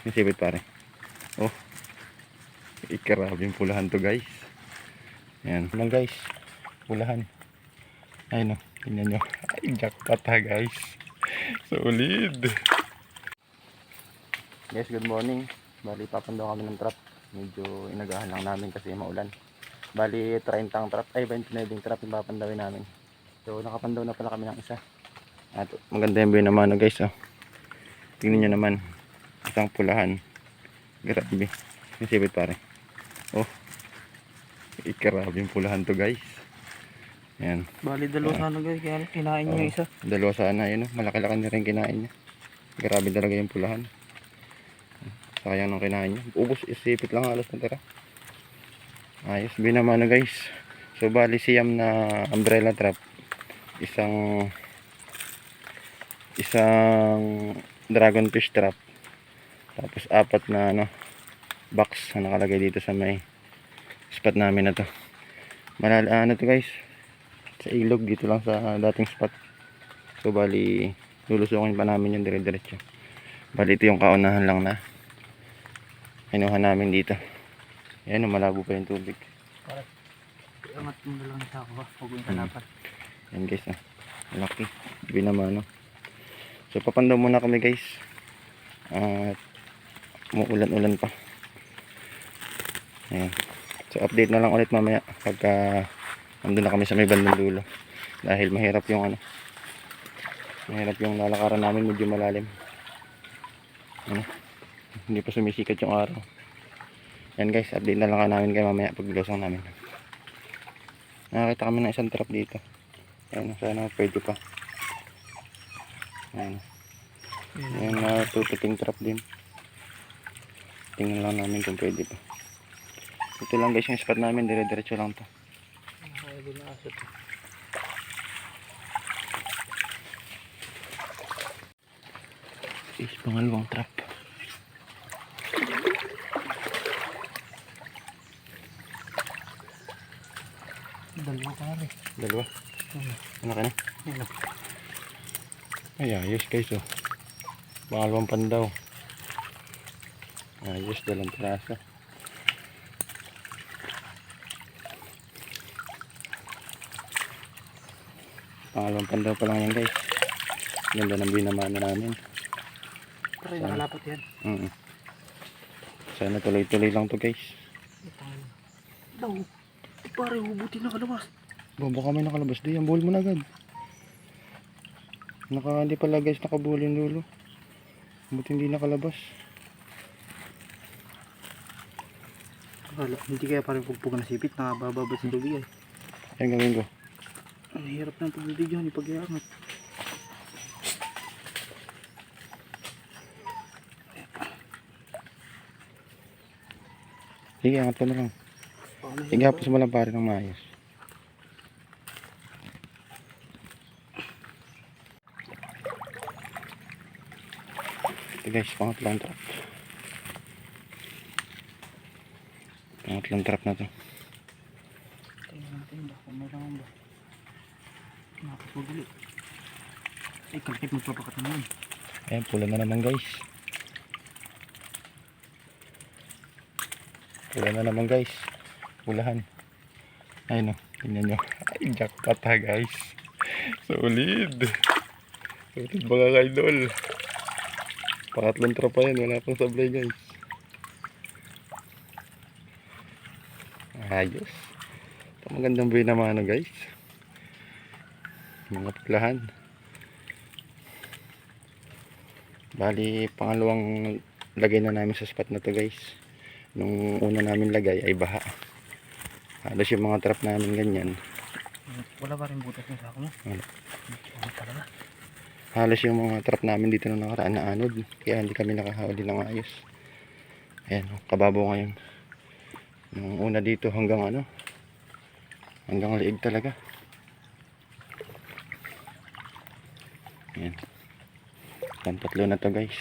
Nasipit pare. Oh, ikarabing pulahan to guys. Ayan lang guys, pulahan. Ayun o, tingnan nyo. Ay, jackpot ha guys. Solid. Guys, good morning. Bali, papandaw kami ng trap. Medyo inagahan lang namin kasi maulan. Bali, 30 ang trap. Ay, 29 trap yung papandawin namin. So, nakapandaw na pala kami ng isa. At maganda yung buhay naman guys. Oh. Tingnan nyo naman. Isang pulahan. Grabe. Nasipit pare. Oh, ikarabing pulahan to guys. Ayan. Bali dalawa sana guys, kaya kinain niya isa. Dalawa sana yun. Malaki-laki na rin kinain niya. Grabe talaga yung pulahan. Sayang nung kinain niya. Ubus, isipit lang halos na tira. Ayos, binama na guys. So bali siyam na umbrella trap. Isang dragon fish trap. Tapos apat na box na nakalagay dito sa may spot namin na to. Ano to guys, sa ilog dito lang sa dating spot. So bali lulusukin pa namin yung dire-diretso. Bali ito yung kaunahan lang na kinuha namin dito. Ayan, malabo pa yung tubig. Angat mo na lang sa ako, huwag yung kalapat. Ayan guys, malaki binamano. So papandaw muna kami guys. At umuulan-ulan pa. Ayan. So update na lang ulit mamaya pagka andun na kami sa may bandang dulo. Dahil mahirap yung mahirap yung lalakaran namin, medyo malalim. Hindi pa sumisikat yung araw. Yan guys, update na lang namin kayo mamaya pag lusong namin. Nakakita kami ng isang trap dito. Ayan, sana pwede pa. Ayan. Ayan, tututing trap din. Tingnan lang namin kung pwede pa. Ito lang guys yung spot namin, dire-diretso lang to. Is pangalawang trap. Dalawa pare. Dalawa. Ano ka na? Ay, ayos guys oh. Pangalawang pandaw. Ayos, dalang piraso. Pangalawang pandaw pa lang yan guys. Ganda ng binamano namin. Pare, nakalapat yan. Sana tuloy-tuloy lang to guys. Daw, pare, hubutin na kalabas. Baka may nakalabas doon. Ang buhol mo na agad. Hindi pala guys nakabuhol yung dulo. Buti hindi nakalabas. Hindi kaya parang pagpugan na sipit, nakabababad sa lubi ay. Ayun gawin ko. Ang hirap ng pagbibidyo, hindi pag-iangat. Sige, angat ko na lang. Sige, hapos mo lang pare ng maayos. Ito guys, pangatlang trap. Pangatlang trap na to. Tingnan natin ba, kung may laman ba. Nakapaguli. Ay, kalkit magpapakat naman. Ayan, pula na naman guys. Pula na naman guys. Pulahan. Ayun o, tingnan nyo. Ay, jackpot ha guys. Solid. Solid mga kaidol. Pangatlong trap pa yan, wala pang sablay guys. Ayos. Ito magandang buhay naman guys. Mga pulahan. Bali, pangalawang lagay na namin sa spot na to guys. Nung una namin lagay ay baha. Halos yung mga trap namin ganyan. Wala ba rin butas ng sako mo? Wala. Wala talaga. Halos yung mga trap namin dito nung nakaraan na anod. Kaya hindi kami nakahuli ng ayos. Ayan, kababaw ngayon. Nung una dito hanggang hanggang liig talaga. Ayan. Tatlo na to guys.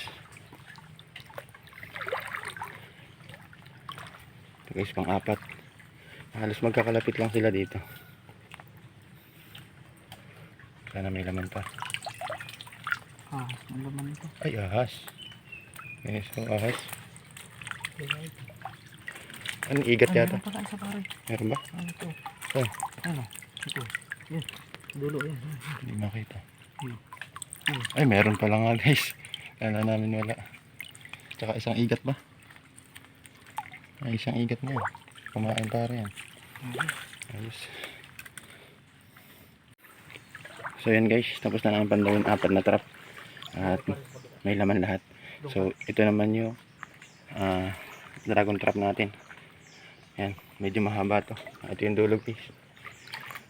Ito guys, pang-apat. Halos magkakalapit lang sila dito. Sana may laman pa. Ang laman ito. Ay, ahas. Okay, so ahas. Ano, igat yata? Meron pa isa pare. Meron ba? Ano to? Saan? Ano? Ito. Yan. Dulo yan. Hindi makita. Hmm. Ay, meron pala nga guys. Kala namin wala. Tsaka isang igat ba? Ay, isang igat na yan. Kumain pare yan. Ayos. So yan guys, tapos na namin pandawin 4 na trap. At may laman lahat. So ito naman yung dragon trap natin. Yan, medyo mahaba to. Ito yung dulo guys.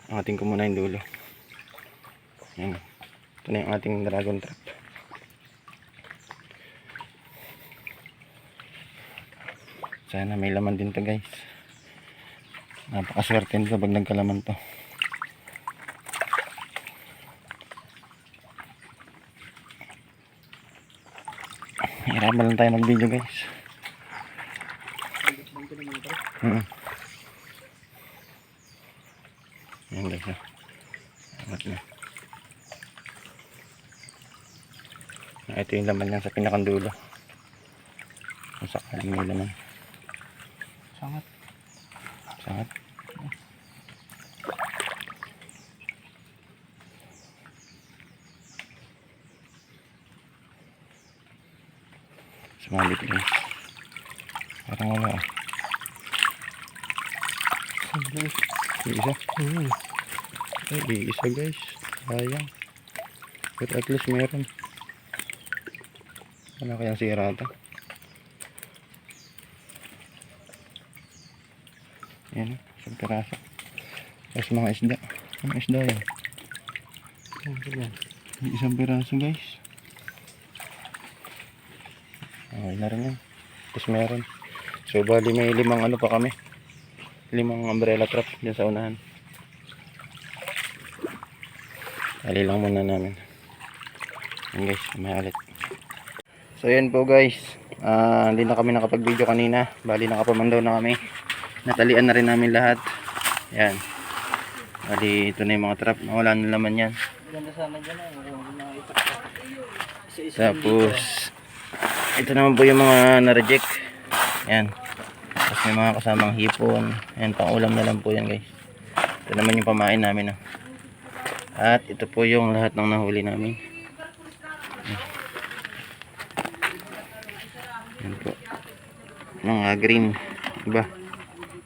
Angatin ko muna yung dulo. Yan. Ito na yung ating dragon trap. Sana may laman din to guys. Napakaswerte nito pag nagkalaman to. Hirapan lang tayo mag video guys. Yan guys. Angat na. Ito yung laman yan sa pinakandulo. Kung sakaling may laman. Sangat. Sangat. Sumalit guys. Parang wala ah. Isa? Ay, isa guys. Sayang. But at least meron. Wala kayang sira ito. Yan, isang piraso. Tapos mga isda. Mga isda yan. Isang piraso guys. Okay na rin yan. Tapos meron. So bali may 5 ano pa kami. 5 umbrella trap dyan sa unahan. Tali lang muna namin. Yan guys, may alit. So yan po guys. Hindi na kami nakapag video kanina. Bali nakapamandaw na kami. Natalian na rin namin lahat. Yan. Bali ito na yung mga trap. Wala na laman yan. Ganda sana dyan Tapos ito naman po yung mga na-reject. Yan. Tapos may mga kasamang hipon. Yan, pang ulam na lang po yan guys. Ito naman yung pamain namin. At ito po yung lahat ng nahuli namin. Yan po. Mga green. Iba.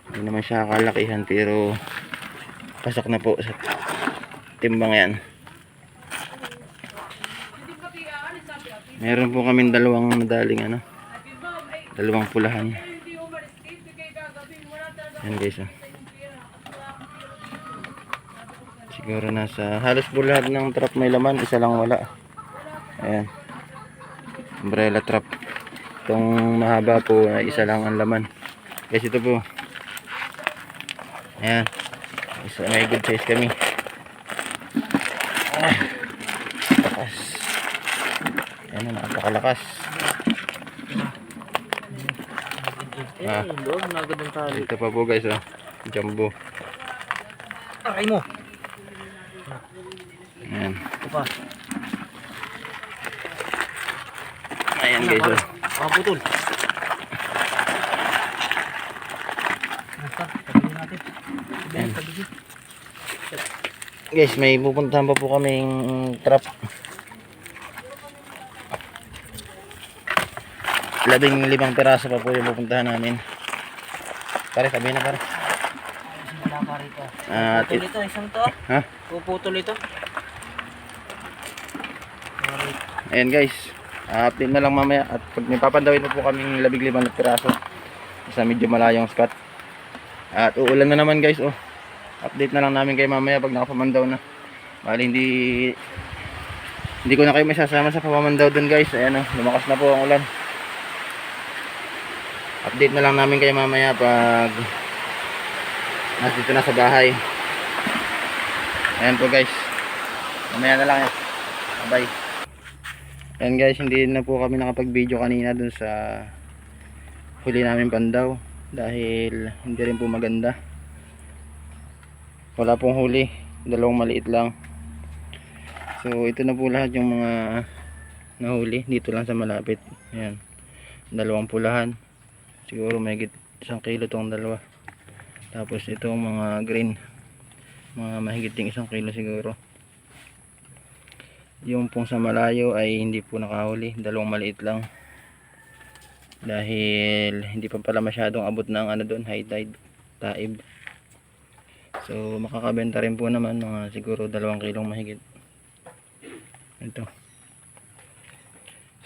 Hindi naman siya kalakihan pero pasok na po sa timbang yan. Meron po kaming 2 nadaling ano. 2 pulahan. Yan guys. Siguro nasa halos po lahat ng trap may laman, isa lang wala. Ayan. Umbrella trap. Itong mahaba po, isa lang ang laman. Guys, ito po. Ayan. Isa, may good size kami. Lakas. Ayan na, napakalakas. Loob na agad ng tali. Ito pa po guys, oh. Jumbo. Aray mo. Ayan. Ito pa. Ayan guys, oh. Putol. Basta, tabi natin. Ayan. Guys, may pupuntahan pa po kaming trap. 15 piraso pa po yung pupuntahan namin. Pare, sabihin na pare. Wala pa rito. Ah, Puputol ito, isang to. Ha? Puputol ito. Ayan guys. Update na lang mamaya. At pag may papandawin pa po kaming 15 na piraso. Sa medyo malayong spot. At uulan na naman guys, oh. Update na lang namin kayo mamaya pag nakapamandaw na. Bali hindi ko na kayo masasama sa papamandaw dun guys. Ayan, oh, lumakas na po ang ulan. Update na lang namin kayo mamaya pag nandito na sa bahay. Ayan po guys. Mamaya na lang yan. Bye. Ayan guys, hindi na po kami nakapag video kanina dun sa huli namin pandaw. Dahil hindi rin po maganda. Wala pong huli. 2 maliit lang. So ito na po lahat yung mga nahuli dito lang sa malapit. Ayan. dalawang pulahan, siguro may 1 kilo tong dalawa. Tapos itong mga green, mga mahigit ding 1 kilo siguro. Yung pong sa malayo ay hindi po nakahuli, dalawang maliit lang, dahil hindi pa pala masyadong abot ng ano doon, high tide, taib. So makakabenta rin po naman mga siguro 2 kilong mahigit. Ito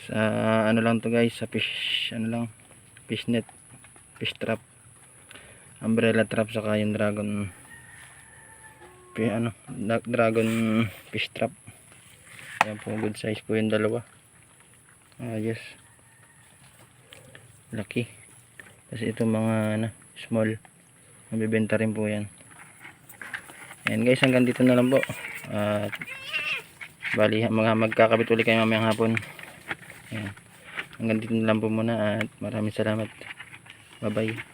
sa ano lang to guys, sa fish ano lang, fish net, fish trap, umbrella trap, saka yung dragon dragon fish trap. Ayan po, good size po yung dalawa. Yes, laki. Kasi ito mga small, mabibenta rin po yan. Ayan guys, hanggang dito na lang po. At bali magkakabit ulit kayo mamayang hapon. Ayan. Hanggang dito na lang po muna at maraming salamat. Bye bye.